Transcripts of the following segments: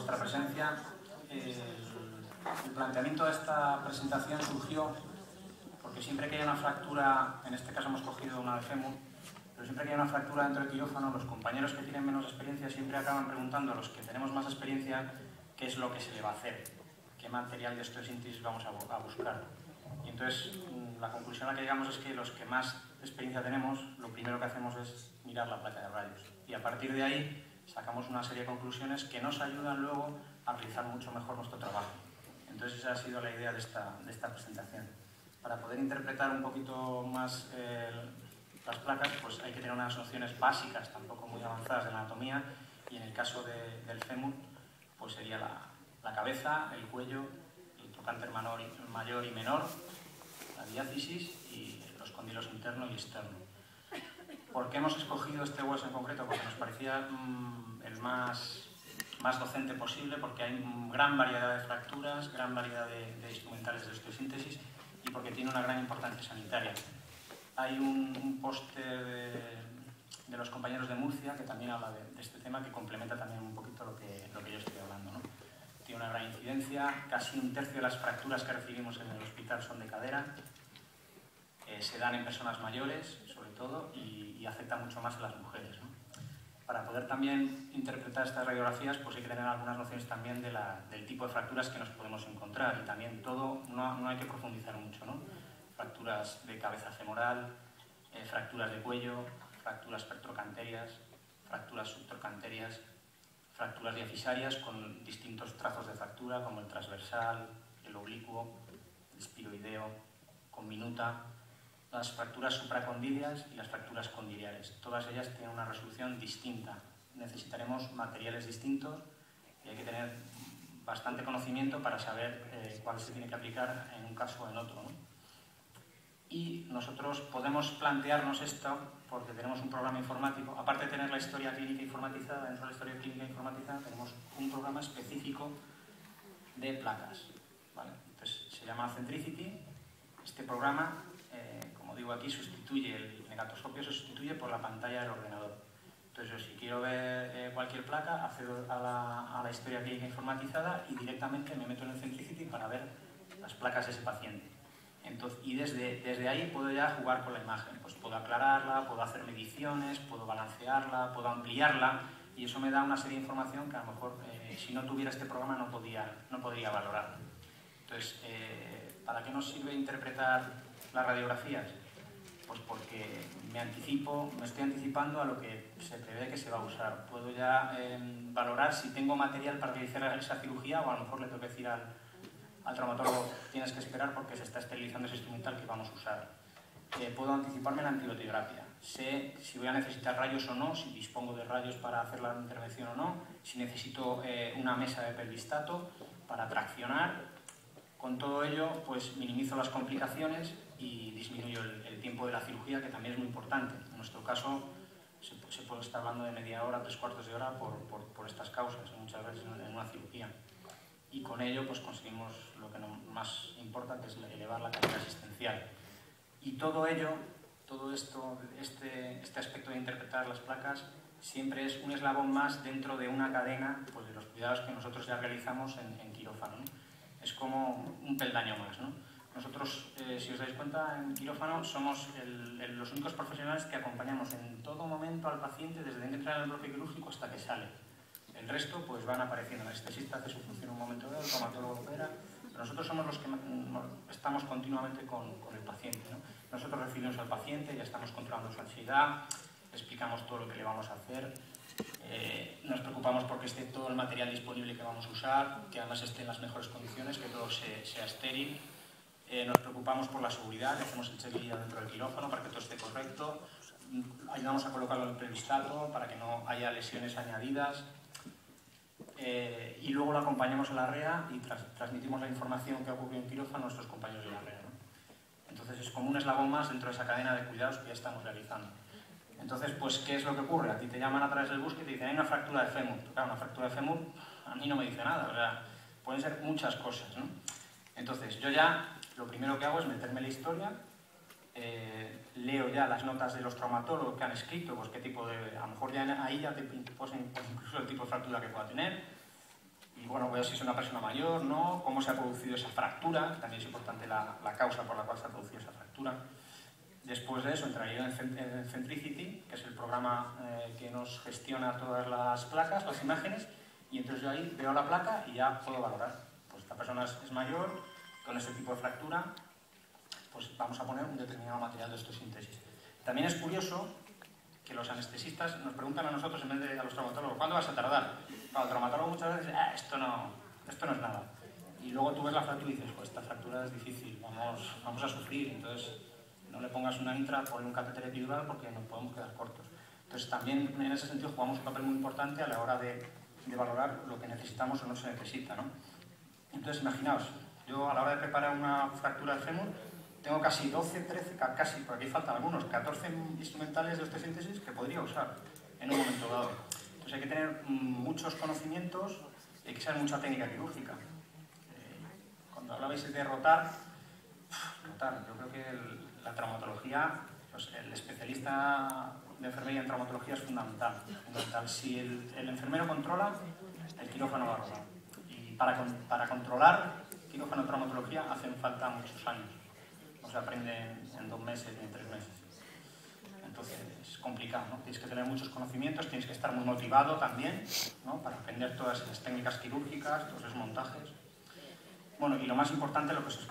vuestra presencia. El planteamiento de esta presentación surgió porque siempre que hay una fractura, en este caso hemos cogido una de fémur, pero siempre que hay una fractura dentro del quirófano, los compañeros que tienen menos experiencia siempre acaban preguntando a los que tenemos más experiencia qué es lo que se le va a hacer, qué material de osteosíntesis vamos a buscar. Y entonces la conclusión a la que llegamos es que los que más experiencia tenemos, lo primero que hacemos es mirar la placa de rayos. Y a partir de ahí sacamos una serie de conclusiones que nos ayudan luego a realizar mucho mejor nuestro trabajo. Entonces esa ha sido la idea de esta presentación. Para poder interpretar un poquito más las placas, pues hay que tener unas nociones básicas, tampoco muy avanzadas de la anatomía, y en el caso del fémur, pues sería la cabeza, el cuello, el trocánter mayor y menor, la diáfisis y los cóndilos interno y externo. ¿Por qué hemos escogido este hueso en concreto? Porque nos parecía el más docente posible, porque hay gran variedad de fracturas, gran variedad de instrumentales de osteosíntesis y porque tiene una gran importancia sanitaria. Hay un póster de los compañeros de Murcia que también habla de este tema, que complementa también un poquito lo que yo estoy hablando, ¿no? Tiene una gran incidencia, casi un tercio de las fracturas que recibimos en el hospital son de cadera, se dan en personas mayores, sobre todo, y afecta mucho más a las mujeres, ¿no? Para poder también interpretar estas radiografías, pues hay que tener algunas nociones también del tipo de fracturas que nos podemos encontrar, y también todo, no hay que profundizar mucho, ¿no? Fracturas de cabeza femoral, fracturas de cuello, fracturas pertrocanterias, fracturas subtrocanterias, fracturas diafisarias con distintos trazos de fractura, como el transversal, el oblicuo, el espiroideo, con minuta, las fracturas supracondilias y las fracturas condiliares. Todas ellas tienen una resolución distinta. Necesitaremos materiales distintos y hay que tener bastante conocimiento para saber cuál se tiene que aplicar en un caso o en otro, ¿no? Y nosotros podemos plantearnos esto porque tenemos un programa informático. Aparte de tener la historia clínica informatizada, dentro de la historia clínica informatizada tenemos un programa específico de placas, ¿vale? Entonces se llama Centricity. Este programa, como digo aquí, sustituye el negatoscopio, se sustituye por la pantalla del ordenador. Entonces yo, si quiero ver cualquier placa, accedo a la historia clínica informatizada y directamente me meto en el Centricity para ver las placas de ese paciente. Entonces, y desde ahí puedo ya jugar con la imagen, pues puedo aclararla, puedo hacer mediciones, puedo balancearla, puedo ampliarla, y eso me da una serie de información que a lo mejor si no tuviera este programa no podría valorar. Entonces, ¿para qué nos sirve interpretar las radiografías? Pues porque me estoy anticipando a lo que se prevé que se va a usar. Puedo ya valorar si tengo material para realizar esa cirugía, o a lo mejor le tengo que decir al traumatólogo, tienes que esperar porque se está esterilizando ese instrumental que vamos a usar. Puedo anticiparme en la antibiotiterapia. Sé si voy a necesitar rayos o no, si dispongo de rayos para hacer la intervención o no, si necesito una mesa de pelvistato para traccionar. Con todo ello, pues minimizo las complicaciones y disminuyo el tiempo de la cirugía, que también es muy importante. En nuestro caso, se puede estar hablando de media hora, 3/4 de hora por estas causas, muchas veces en una cirugía. Y con ello pues conseguimos lo que más importa, que es elevar la calidad asistencial. Y todo ello, todo esto, este aspecto de interpretar las placas, siempre es un eslabón más dentro de una cadena, pues, de los cuidados que nosotros ya realizamos en quirófano, ¿no? Es como un peldaño más, ¿no? Nosotros, si os dais cuenta, en quirófano somos los únicos profesionales que acompañamos en todo momento al paciente desde que entra en el bloque quirúrgico hasta que sale. El resto pues van apareciendo. El anestesista hace su función en un momento dado, el traumatólogo opera, pero nosotros somos los que estamos continuamente con el paciente, ¿no? Nosotros recibimos al paciente, ya estamos controlando su ansiedad, le explicamos todo lo que le vamos a hacer, nos preocupamos porque esté todo el material disponible que vamos a usar, que además esté en las mejores condiciones, que todo sea estéril. Nos preocupamos por la seguridad, hacemos el check-in dentro del quirófano para que todo esté correcto, ayudamos a colocarlo en el pelvistato para que no haya lesiones añadidas. Y luego lo acompañamos a la REA y transmitimos la información que ha ocurrido en quirófano a nuestros compañeros de la REA, ¿no? Entonces es como un eslabón más dentro de esa cadena de cuidados que ya estamos realizando. Entonces, pues, ¿qué es lo que ocurre? A ti te llaman a través del bus y te dicen, hay una fractura de fémur. Claro, una fractura de fémur a mí no me dice nada, o sea, pueden ser muchas cosas, ¿no? Entonces, yo ya lo primero que hago es meterme en la historia, leo ya las notas de los traumatólogos que han escrito, pues qué tipo de... A lo mejor ya ahí ya te ponen incluso el tipo de fractura que pueda tener, Y bueno, voy a ver si es una persona mayor, ¿no? Cómo se ha producido esa fractura, que también es importante la causa por la cual se ha producido esa fractura. Después de eso entraría en Centricity, que es el programa que nos gestiona todas las placas, las imágenes, y entonces yo ahí veo la placa y ya puedo valorar. Pues esta persona es mayor, con este tipo de fractura, pues vamos a poner un determinado material de osteosíntesis. También es curioso que los anestesistas nos preguntan a nosotros en vez de a los traumatólogos, ¿cuándo vas a tardar? Claro, el traumatólogo muchas veces dice, esto no es nada. Y luego tú ves la fractura y dices, pues esta fractura es difícil, vamos a sufrir. Entonces, no le pongas una intra, ponle un catéter epidural porque nos podemos quedar cortos. Entonces, también en ese sentido jugamos un papel muy importante a la hora de valorar lo que necesitamos o no se necesita, ¿no? Entonces, imaginaos, yo a la hora de preparar una fractura de fémur, tengo casi 12, 13, casi, por aquí faltan algunos, 14 instrumentales de osteosíntesis que podría usar en un momento dado. Entonces hay que tener muchos conocimientos y hay que saber mucha técnica quirúrgica. Cuando hablabais de rotar, yo creo que la traumatología, pues el especialista de enfermería en traumatología es fundamental. Si el enfermero controla, el quirófano va a rotar. Y para controlar quirófano traumatología hacen falta muchos años. No se aprende en 2 meses ni en 3 meses. Entonces es complicado, ¿no? Tienes que tener muchos conocimientos, tienes que estar muy motivado también, ¿no? Para aprender todas esas técnicas quirúrgicas, todos esos montajes. Bueno, y lo más importante, lo que os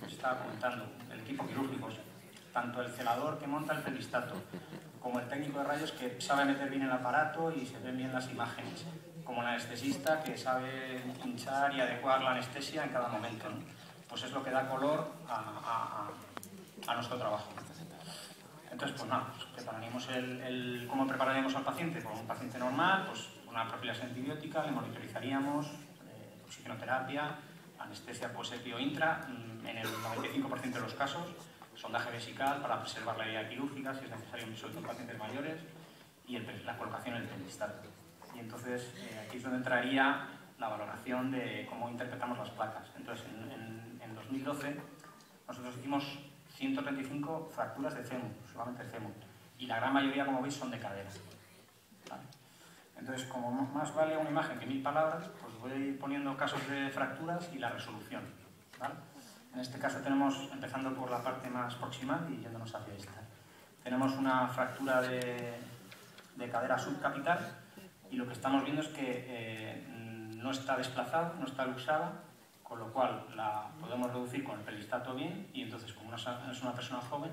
estaba comentando, el equipo quirúrgico, tanto el celador que monta el pelistato, como el técnico de rayos que sabe meter bien el aparato y se ven bien las imágenes, como el anestesista que sabe pinchar y adecuar la anestesia en cada momento, ¿no? Pues es lo que da color a nuestro trabajo. Entonces, pues nada, prepararemos ¿cómo prepararíamos al paciente? Con un paciente normal, pues una profilaxis antibiótica, le monitorizaríamos, oxigenoterapia, anestesia pues epio-intra, en el 95% de los casos, sondaje vesical para preservar la herida quirúrgica, si es necesario, sobre todo en pacientes mayores, y la colocación en el pelistato. Y entonces, aquí es donde entraría la valoración de cómo interpretamos las placas. Entonces, en 2012, nosotros hicimos 135 fracturas de fémur, solamente de fémur, y la gran mayoría, como veis, son de cadera. ¿Vale? Entonces, como más vale una imagen que 1000 palabras, pues voy a ir poniendo casos de fracturas y la resolución. ¿Vale? En este caso tenemos, empezando por la parte más proximal y yéndonos hacia esta. Tenemos una fractura de cadera subcapital y lo que estamos viendo es que no está desplazada, no está luxada, con lo cual la podemos reducir con el pelistato bien y entonces, como es una persona joven,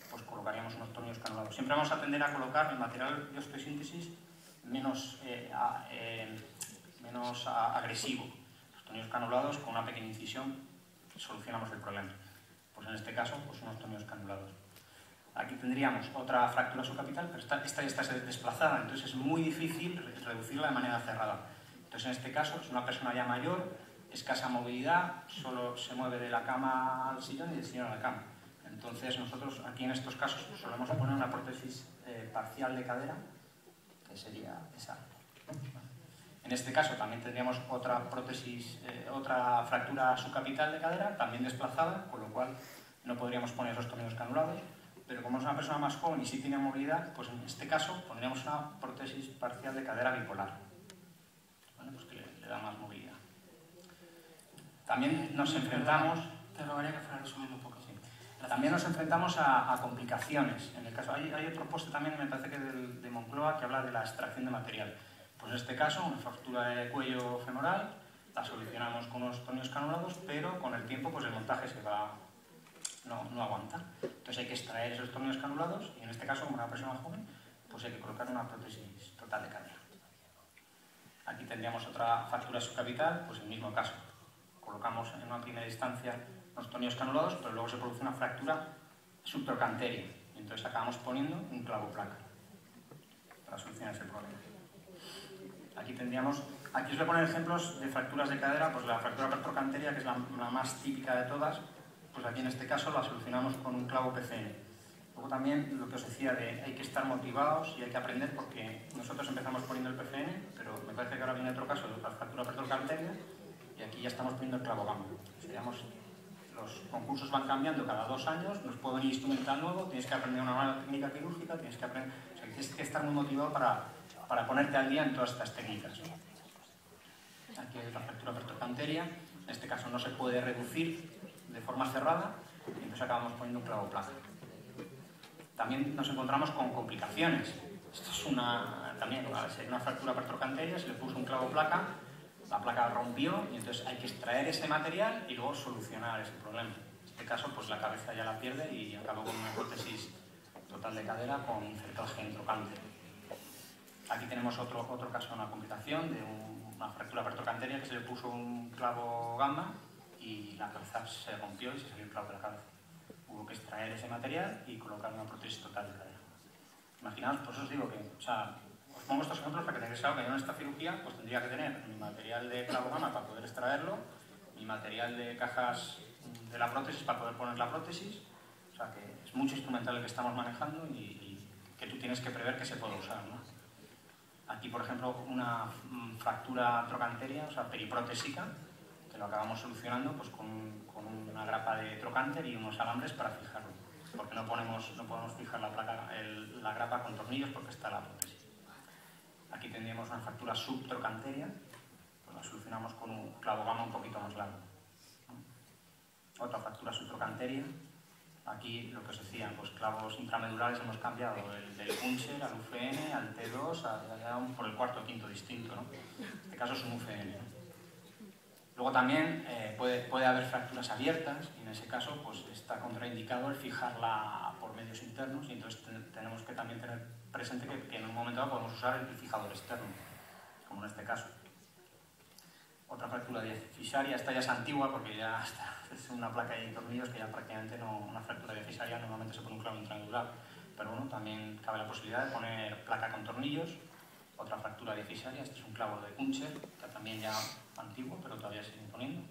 pues colocaríamos unos tornillos canulados. Siempre vamos a tender a colocar el material de osteosíntesis menos agresivo. Los tornillos canulados con una pequeña incisión solucionamos el problema. Pues en este caso, pues unos tornillos canulados. Aquí tendríamos otra fractura subcapital, pero esta ya está desplazada, entonces es muy difícil reducirla de manera cerrada. Entonces en este caso es una persona ya mayor, escasa movilidad, solo se mueve de la cama al sillón y del sillón a la cama. Entonces nosotros aquí en estos casos solemos poner una prótesis parcial de cadera, que sería esa. En este caso también tendríamos otra prótesis, otra fractura subcapital de cadera, también desplazada, con lo cual no podríamos poner esos tornillos canulados. Pero como es una persona más joven y sí tiene movilidad, pues en este caso pondríamos una prótesis parcial de cadera bipolar. ¿Vale? Pues que le da más movilidad. También nos enfrentamos... Te rogaría que fuera resumiendo un poco. Sí. También nos enfrentamos a complicaciones. En el caso, hay otro poste también, me parece que de Moncloa, que habla de la extracción de material. Pues en este caso, una fractura de cuello femoral, la solucionamos con unos tornillos canulados, pero con el tiempo pues el montaje se va... No aguanta. Entonces hay que extraer esos tornillos canulados y en este caso, como una persona joven, pues hay que colocar una prótesis total de cadera. Aquí tendríamos otra fractura subcapital, pues el mismo caso. Colocamos en una primera instancia los tornillos canulados, pero luego se produce una fractura subtrochanteria. Y entonces acabamos poniendo un clavo placa para solucionar ese problema. Aquí tendríamos... Aquí os voy a poner ejemplos de fracturas de cadera, pues la fractura trochanteria, que es la más típica de todas. Pues aquí en este caso la solucionamos con un clavo PCN. Luego también lo que os decía de hay que estar motivados y hay que aprender porque nosotros empezamos poniendo el PCN, pero me parece que ahora viene otro caso de otra fractura trochanteria y aquí ya estamos poniendo el clavo gamma. Los concursos van cambiando cada 2 años, nos puede venir instrumental nuevo, tienes que aprender una nueva técnica quirúrgica, tienes que aprender, o sea, tienes que estar muy motivado para ponerte al día en todas estas técnicas. Aquí hay otra fractura pertocanteria, en este caso no se puede reducir de forma cerrada, y entonces acabamos poniendo un clavo placa. También nos encontramos con complicaciones. Esto es también una fractura pertocanteria, se le puso un clavo placa, la placa rompió y entonces hay que extraer ese material y luego solucionar ese problema. En este caso, pues la cabeza ya la pierde y acabó con una prótesis total de cadera con cerclaje en trocánter. Aquí tenemos otro caso de una complicación de una fractura pertocanteria que se le puso un clavo gamma y la cabeza se rompió y se salió el clavo de la cabeza. Hubo que extraer ese material y colocar una prótesis total de cadera. Imaginaos, por eso os digo que, os pongo estos ejemplos para que tengáis claro que yo en esta cirugía pues tendría que tener mi material de clavo gamma para poder extraerlo, mi material de cajas de la prótesis para poder poner la prótesis. O sea que es mucho instrumental el que estamos manejando y que tú tienes que prever que se puede usar, ¿no? Aquí, por ejemplo, una fractura trocanteria, o sea, periprótesica, que lo acabamos solucionando pues, con una grapa de trocánter y unos alambres para fijarlo, porque no podemos fijar la grapa con tornillos porque está la prótesis. Aquí tendríamos una fractura subtrocanteria, pues la solucionamos con un clavo gamma un poquito más largo. Otra fractura subtrocanteria. Aquí lo que os decía, pues clavos intramedulares hemos cambiado del puncher al UFN, al T2, por el cuarto o quinto distinto, ¿no? En este caso es un UFN, ¿no? Luego también puede haber fracturas abiertas y en ese caso pues está contraindicado el fijarla por medios internos y entonces tenemos que también tener presente que en un momento dado podemos usar el fijador externo, como en este caso. Otra fractura diafisaria, esta ya es antigua porque ya es una placa de tornillos que ya prácticamente no, una fractura diafisaria normalmente se pone un clavo intraangular, pero bueno, también cabe la posibilidad de poner placa con tornillos. Otra fractura diafisaria, este es un clavo de puncher, que también ya antiguo, pero todavía se sigue poniendo.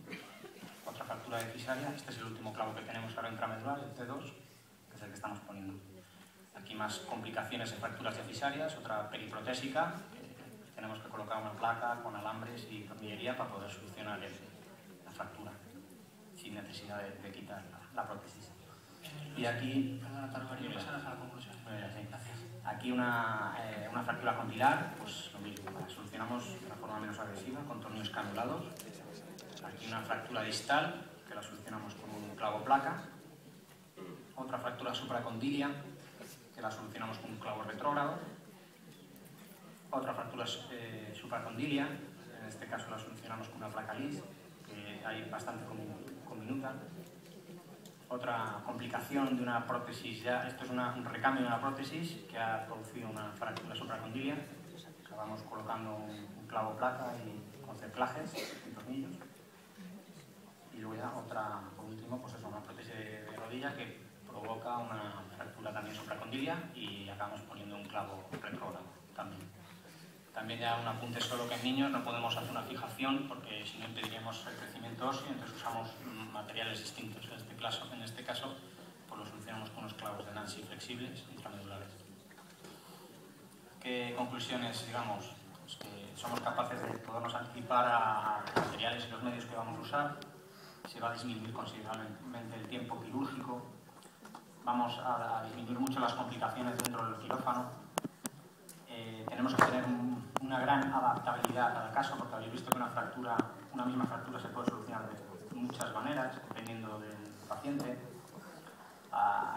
Otra fractura diafisaria, este es el último clavo que tenemos ahora intramedular, el T2, que es el que estamos poniendo. Aquí más complicaciones de fracturas diafisarias, otra periprotésica, tenemos que colocar una placa con alambres y tornillería para poder solucionar la fractura, sin necesidad de quitar la prótesis. Y aquí... Perdona, Tarvario, pasarás a la conclusión. Gracias. Aquí una fractura condilar, pues lo mismo, la solucionamos de una forma menos agresiva, con tornillos canulados. Aquí una fractura distal, que la solucionamos con un clavo placa. Otra fractura supracondilia, que la solucionamos con un clavo retrógrado. Otra fractura supracondilia, en este caso la solucionamos con una placa lis, que hay bastante conminuta. Otra complicación de una prótesis, esto es un recambio de una prótesis que ha producido una fractura supracondilia. Acabamos colocando un clavo placa y con cerclajes y tornillos. Y luego ya otra, por último, pues eso, una prótesis de rodilla que provoca una fractura también supracondilia y acabamos poniendo un clavo retrógrado también. También ya un apunte solo que en niños no podemos hacer una fijación porque si no impediríamos el crecimiento óseo, entonces usamos materiales distintos. En este caso pues lo solucionamos con unos clavos de Nancy flexibles intramedulares. ¿Qué conclusiones, digamos? Pues que somos capaces de podernos anticipar a los materiales y los medios que vamos a usar, se va a disminuir considerablemente el tiempo quirúrgico, vamos a disminuir mucho las complicaciones dentro del quirófano. Tenemos que tener una gran adaptabilidad a cada caso, porque habéis visto que una misma fractura se puede solucionar de muchas maneras, dependiendo del paciente.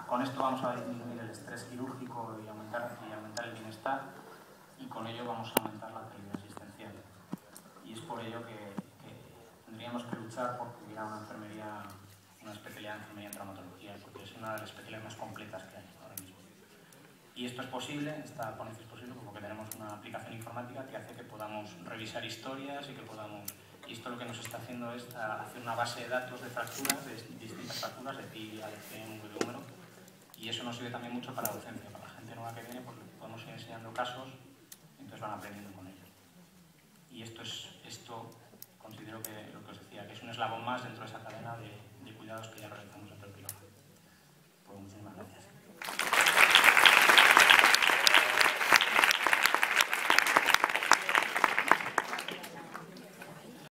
Con esto vamos a disminuir el estrés quirúrgico y aumentar el bienestar, y con ello vamos a aumentar la calidad asistencial. Y es por ello que tendríamos que luchar por que hubiera una especialidad de enfermería en traumatología, porque es una de las especialidades más completas que hay ahora mismo. Y esto es posible, esta ponencia es posible porque tenemos una aplicación informática que hace que podamos revisar historias y que podamos... Y esto lo que nos está haciendo es hacer una base de datos de fracturas, de distintas fracturas, de tibia, de fémur, de húmero, y eso nos sirve también mucho para la docencia, para la gente nueva que viene, porque podemos ir enseñando casos y entonces van aprendiendo con ellos. Y esto considero que lo que os decía, que es un eslabón más dentro de esa cadena de cuidados que ya realizamos.